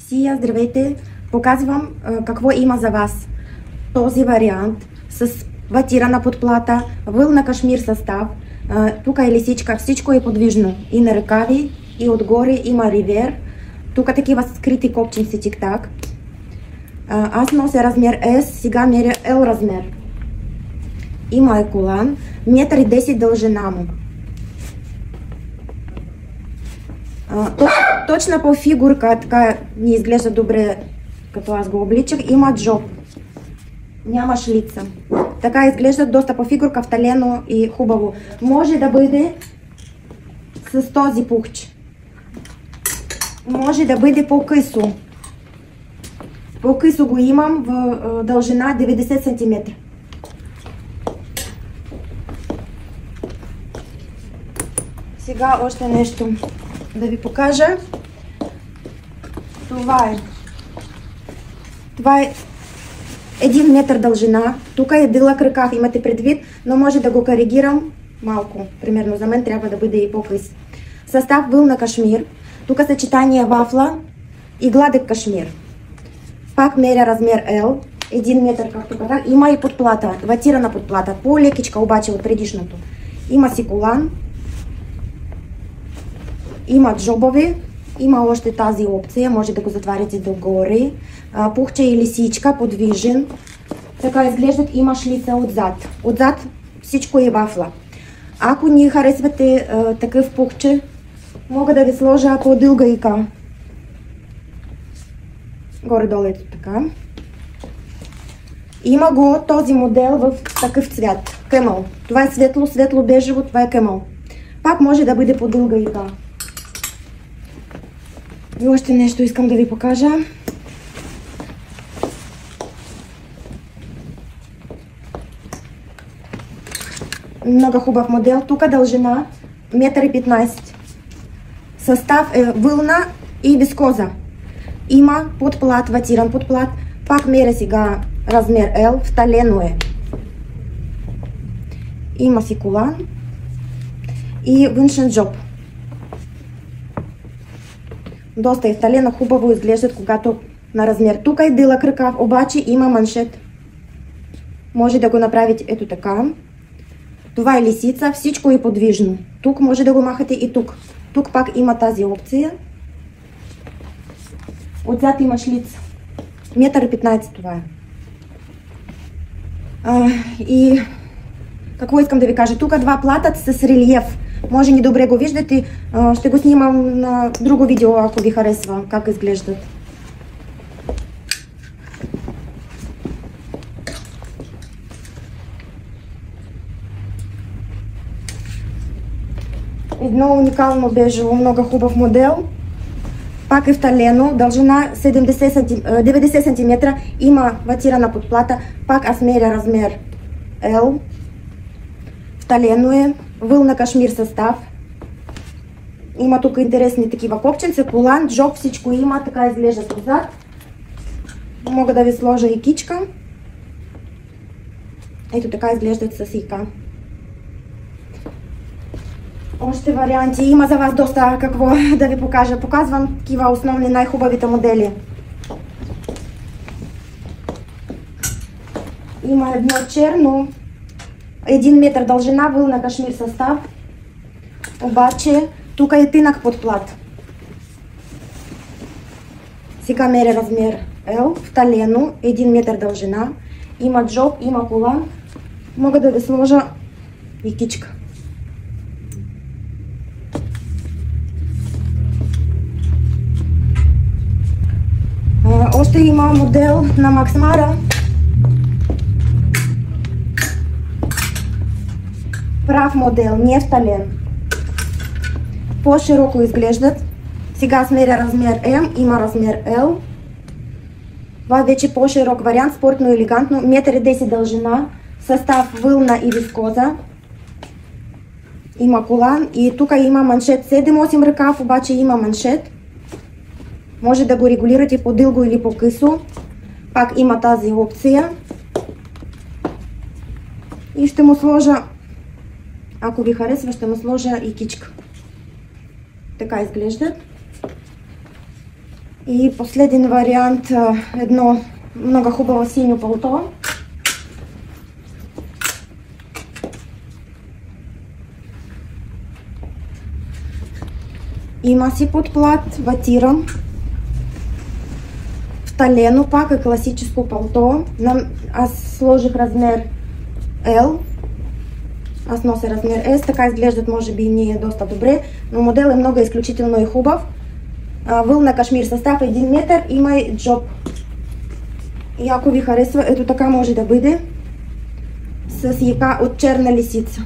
Сия, здравейте! Показвам какво има за вас. Този вариант с ватирана подплата, вълна кашмир състав. Тук е лисичка, всичко е подвижно. И на ръкави, и отгоре има ривер. Тук такива скрити копчинци тик-так. Аз нося размер S, сега меря L размер. Има еколан, 1,10 м дължина му. Точно по фигурка, така не изглежда добре, като аз го обличах. Има джоб, няма шлица. Така изглежда доста по фигурка, вталено и хубаво. Може да бъде с този пухч. Може да бъде по-късо. По-късо го имам в дължина 90 см. Сега още нещо да ви покажа. Това е 1 метър дължина. Тук е дълъг ръкав, имате предвид, но може да го коригирам малко. Примерно за мен трябва да бъде и по-къс. Състав вълна кашмир. Тук съчетание вафла и гладък кашмир. Пак меря размер L. 1 метър, както казах. Има и подплата, ватирана подплата. По-лекичка обаче от предишното. Има си колан. Има джобове. Има още тази опция. Може да го затваряте догоре. Пухче и лисичка, подвижен. Така изглеждат. Има шлица отзад. Отзад всичко е вафла. Ако не харесвате такъв пухче, мога да ви сложа по-дълга ика. Горе-долу ето така. Има го този модел в такъв цвят. Кемъл. Това е светло бежево, това е кемъл. Пак може да бъде по-дълга ика. И още нещо искам да ви покажа. Много хубав модел. Тук дължина 1,15 м. Състав е вълна и вискоза. Има подплат, ватиран подплат. Пак меря сега размер L, вталено е. Има си колан и външен джоб. Доста е вталено, хубаво изглеждат, когато на размер. Тук е дълъг ръкав, обаче има маншет. Може да го направите ето така. Това е лисица, всичко е подвижно. Тук може да го махате и тук. Тук пак има тази опция. Отзад има шлица. 1,15 м това е. И какво искам да ви кажа? Тук два платът с релиеф. Може не добре го виждате. Ще го снимам на друго видео, ако ви харесва как изглеждат. Едно уникално бежево, много хубав модел. Пак е вталено, дължина 90 см. Има ватирана подплата. Пак аз меря размер L. Вталено е. Вълна кашмир състав. Има тук интересни такива копченца, колан, джоб, всичко има. Така изглеждат отзад. Мога да ви сложа и кичка. Ето така изглеждат с ика. Още варианти. Има за вас доста какво да ви покажа. Показвам такива основни най-хубавите модели. Има едно черно, 1 метър дължина, вълна кашмир състав. Обаче тук е тънък подплат. Сега меря размер L, вталено, 1 метър дължина. Има джоб, има колан. Мога да ви сложа и кичка. Още има модел на Максмара. Прав модел, не е втален. По-широко изглеждат. Сега смеря размер M, има размер L. Това вече по-широк вариант, спортно и елегантно. 1,10 м дължина, състав вълна и вискоза. Има колан и тук има маншет. 7-8 ръкав, обаче има маншет. Може да го регулирате по-дълго или по-късо. Пак има тази опция. И ще му сложа, ако ви харесва, ще му сложа и кичка. Така изглеждат. И последен вариант, едно много хубаво синьо палто. Има си подплат, ватиран. Вталено пак е класическо палто. Аз сложих размер L. Аз нося размер S, така изглеждат може би ние доста добре, но модел е много изключително и хубав. Вълна кашмир състав 1 метър, има и джоб. И ако ви харесва, ето така може да бъде с яка от черна лисица.